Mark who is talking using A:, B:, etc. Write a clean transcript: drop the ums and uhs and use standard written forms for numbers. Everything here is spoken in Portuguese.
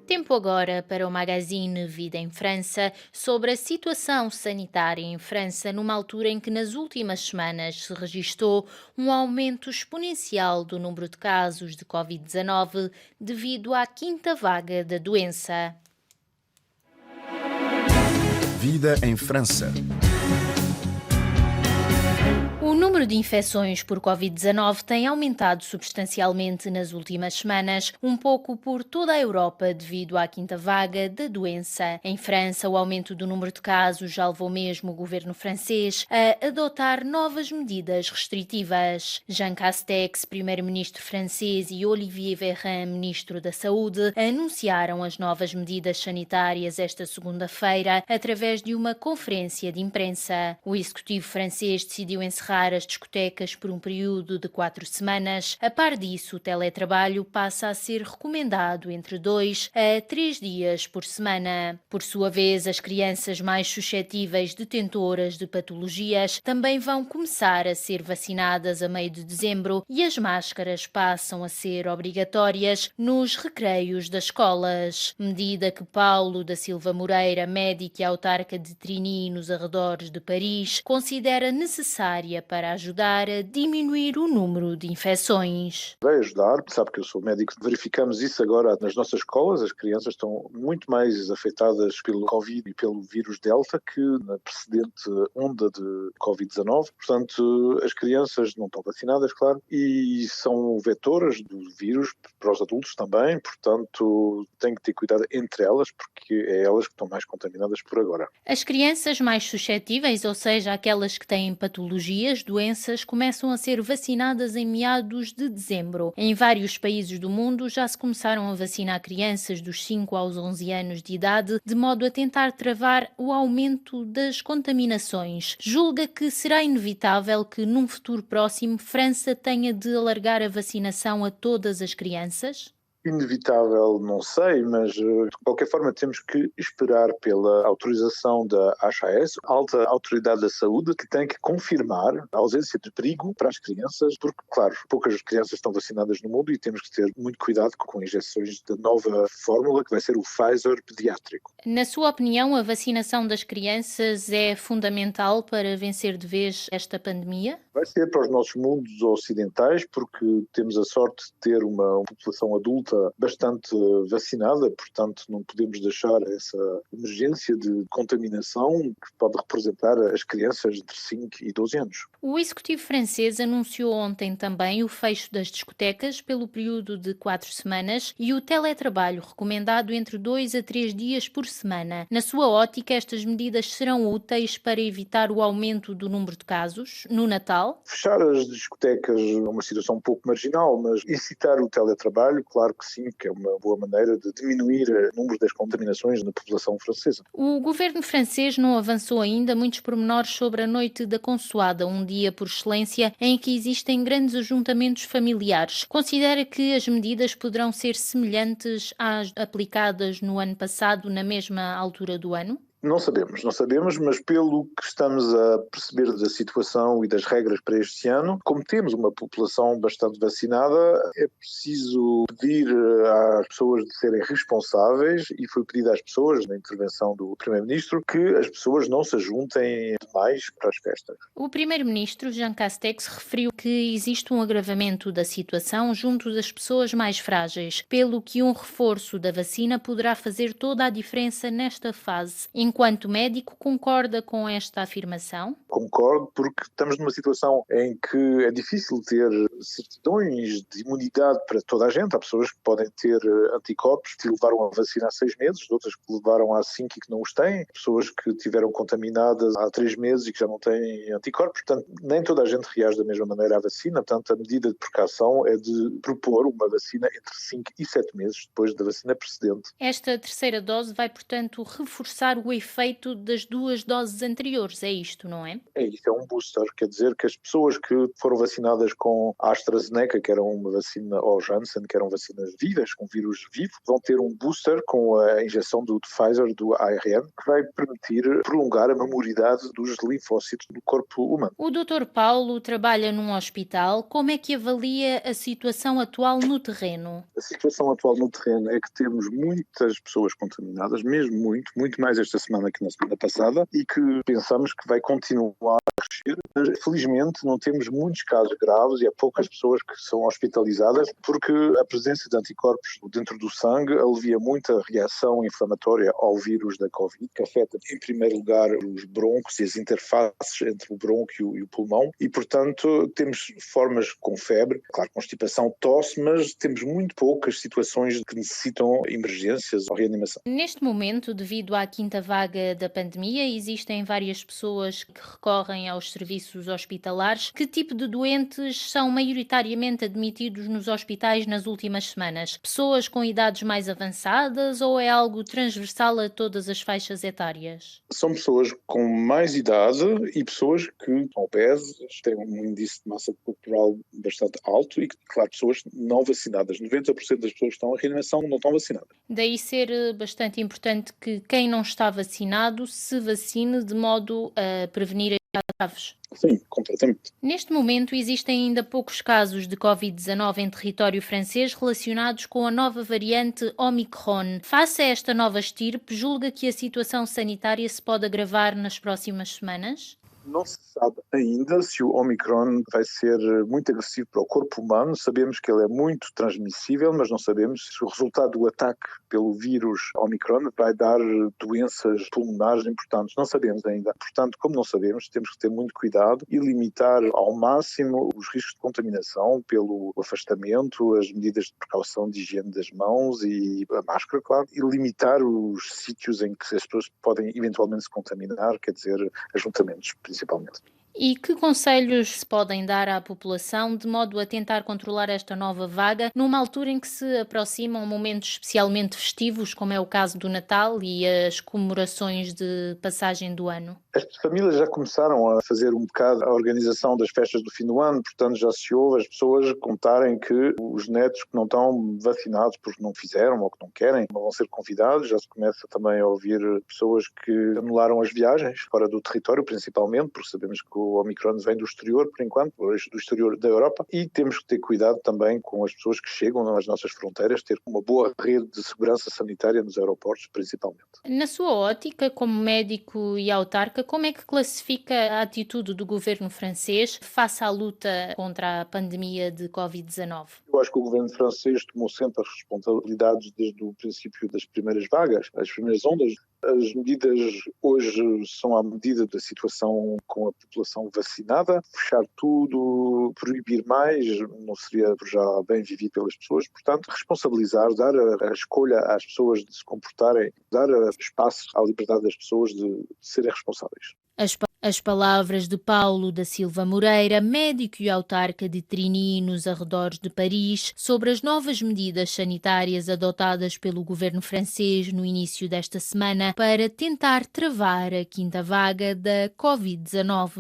A: Tempo agora para o magazine Vida em França sobre a situação sanitária em França numa altura em que nas últimas semanas se registou um aumento exponencial do número de casos de Covid-19 devido à quinta vaga da doença.
B: Vida em França.
A: O número de infecções por Covid-19 tem aumentado substancialmente nas últimas semanas, um pouco por toda a Europa devido à quinta vaga da doença. Em França, o aumento do número de casos já levou mesmo o governo francês a adotar novas medidas restritivas. Jean Castex, primeiro-ministro francês, e Olivier Véran, ministro da Saúde, anunciaram as novas medidas sanitárias esta segunda-feira através de uma conferência de imprensa. O executivo francês decidiu encerrar as discotecas por um período de 4 semanas. A par disso, o teletrabalho passa a ser recomendado entre 2 a 3 dias por semana. Por sua vez, as crianças mais suscetíveis detentoras de patologias também vão começar a ser vacinadas a meio de dezembro e as máscaras passam a ser obrigatórias nos recreios das escolas. Medida que Paulo da Silva Moreira, médico e autarca de Trini, nos arredores de Paris, considera necessária para ajudar a diminuir o número de infecções.
C: Vai ajudar, sabe que eu sou médico, verificamos isso agora nas nossas escolas, as crianças estão muito mais afetadas pelo Covid e pelo vírus Delta que na precedente onda de Covid-19, portanto as crianças não estão vacinadas, claro, e são vetoras do vírus para os adultos também, portanto tem que ter cuidado entre elas, porque é elas que estão mais contaminadas por agora.
A: As crianças mais suscetíveis, ou seja, aquelas que têm patologias, doenças, começam a ser vacinadas em meados de dezembro. Em vários países do mundo já se começaram a vacinar crianças dos 5 aos 11 anos de idade, de modo a tentar travar o aumento das contaminações. Julga que será inevitável que, num futuro próximo, França tenha de alargar a vacinação a todas as crianças?
C: Inevitável, não sei, mas de qualquer forma temos que esperar pela autorização da HAS, Alta Autoridade da Saúde, que tem que confirmar a ausência de perigo para as crianças, porque, claro, poucas crianças estão vacinadas no mundo e temos que ter muito cuidado com injeções da nova fórmula, que vai ser o Pfizer pediátrico.
A: Na sua opinião, a vacinação das crianças é fundamental para vencer de vez esta pandemia?
C: Vai ser para os nossos mundos ocidentais, porque temos a sorte de ter uma população adulta bastante vacinada, portanto não podemos deixar essa emergência de contaminação que pode representar as crianças entre 5 e 12 anos.
A: O executivo francês anunciou ontem também o fecho das discotecas pelo período de 4 semanas e o teletrabalho recomendado entre 2 a 3 dias por semana. Na sua ótica, estas medidas serão úteis para evitar o aumento do número de casos no Natal?
C: Fechar as discotecas é uma situação um pouco marginal, mas incitar o teletrabalho, claro que sim, que é uma boa maneira de diminuir o número das contaminações na população francesa.
A: O governo francês não avançou ainda muitos pormenores sobre a Noite da Consoada, um dia por excelência em que existem grandes ajuntamentos familiares. Considera que as medidas poderão ser semelhantes às aplicadas no ano passado, na mesma altura do ano?
C: Não sabemos, mas pelo que estamos a perceber da situação e das regras para este ano, como temos uma população bastante vacinada, é preciso pedir às pessoas de serem responsáveis e foi pedido às pessoas, na intervenção do Primeiro-Ministro, que as pessoas não se ajuntem demais para as festas.
A: O primeiro-ministro Jean Castex referiu que existe um agravamento da situação junto das pessoas mais frágeis, pelo que um reforço da vacina poderá fazer toda a diferença nesta fase. Enquanto médico, concorda com esta afirmação?
C: Concordo, porque estamos numa situação em que é difícil ter certidões de imunidade para toda a gente. Há pessoas que podem ter anticorpos que levaram a vacina há 6 meses, outras que levaram há 5 e que não os têm, pessoas que tiveram contaminadas há 3 meses e que já não têm anticorpos. Portanto, nem toda a gente reage da mesma maneira à vacina. Portanto, a medida de precaução é de propor uma vacina entre 5 e 7 meses depois da vacina precedente.
A: Esta terceira dose vai, portanto, reforçar o efeito efeito das 2 doses anteriores, é isto, não é?
C: É isso, é um booster, quer dizer que as pessoas que foram vacinadas com a AstraZeneca, que era uma vacina, ou Janssen, que eram vacinas vivas, com vírus vivo, vão ter um booster com a injeção do Pfizer, do ARN, que vai permitir prolongar a memoridade dos linfócitos do corpo humano.
A: O Dr. Paulo trabalha num hospital. Como é que avalia a situação atual no terreno?
C: A situação atual no terreno é que temos muitas pessoas contaminadas, mesmo muito mais esta semana que na semana passada, e que pensamos que vai continuar a crescer. Mas, felizmente, não temos muitos casos graves e há poucas pessoas que são hospitalizadas, porque a presença de anticorpos dentro do sangue alivia muito a reação inflamatória ao vírus da Covid, que afeta, em primeiro lugar, os brônquios e as interfaces entre o brônquio e o pulmão, e, portanto, temos formas com febre, claro, constipação, tosse, mas temos muito poucas situações que necessitam emergências ou reanimação.
A: Neste momento, devido à quinta vaga da pandemia, existem várias pessoas que recorrem aos serviços hospitalares. Que tipo de doentes são maioritariamente admitidos nos hospitais nas últimas semanas? Pessoas com idades mais avançadas ou é algo transversal a todas as faixas etárias?
C: São pessoas com mais idade e pessoas que são obesas, têm um índice de massa corporal bastante alto e, claro, pessoas não vacinadas. 90% das pessoas que estão em reanimação não estão vacinadas.
A: Daí ser bastante importante que quem não está vacinado se vacine de modo a prevenir as graves.
C: Sim, completamente.
A: Neste momento, existem ainda poucos casos de Covid-19 em território francês relacionados com a nova variante Omicron. Face a esta nova estirpe, julga que a situação sanitária se pode agravar nas próximas semanas?
C: Não se sabe ainda se o Omicron vai ser muito agressivo para o corpo humano. Sabemos que ele é muito transmissível, mas não sabemos se o resultado do ataque pelo vírus Omicron vai dar doenças pulmonares importantes. Não sabemos ainda. Portanto, como não sabemos, temos que ter muito cuidado e limitar ao máximo os riscos de contaminação pelo afastamento, as medidas de precaução de higiene das mãos e a máscara, claro, e limitar os sítios em que as pessoas podem eventualmente se contaminar, quer dizer, ajuntamentos, principalmente.
A: E que conselhos se podem dar à população de modo a tentar controlar esta nova vaga numa altura em que se aproximam momentos especialmente festivos, como é o caso do Natal e as comemorações de passagem do ano?
C: As famílias já começaram a fazer um bocado a organização das festas do fim do ano, portanto já se ouve as pessoas contarem que os netos que não estão vacinados porque não fizeram ou que não querem, não vão ser convidados. Já se começa também a ouvir pessoas que anularam as viagens fora do território, principalmente, porque sabemos que o Omicron vem do exterior, por enquanto, do exterior da Europa, e temos que ter cuidado também com as pessoas que chegam às nossas fronteiras, ter uma boa rede de segurança sanitária nos aeroportos, principalmente.
A: Na sua ótica, como médico e autarca, como é que classifica a atitude do governo francês face à luta contra a pandemia de Covid-19?
C: Eu acho que o governo francês tomou sempre as responsabilidades desde o princípio das primeiras vagas, as primeiras ondas. As medidas hoje são à medida da situação com a população vacinada. Fechar tudo, proibir mais, não seria já bem vivido pelas pessoas. Portanto, responsabilizar, dar a escolha às pessoas de se comportarem, dar espaço à liberdade das pessoas de serem responsáveis.
A: As palavras de Paulo da Silva Moreira, médico e autarca de Trini, nos arredores de Paris, sobre as novas medidas sanitárias adotadas pelo governo francês no início desta semana para tentar travar a quinta vaga da Covid-19.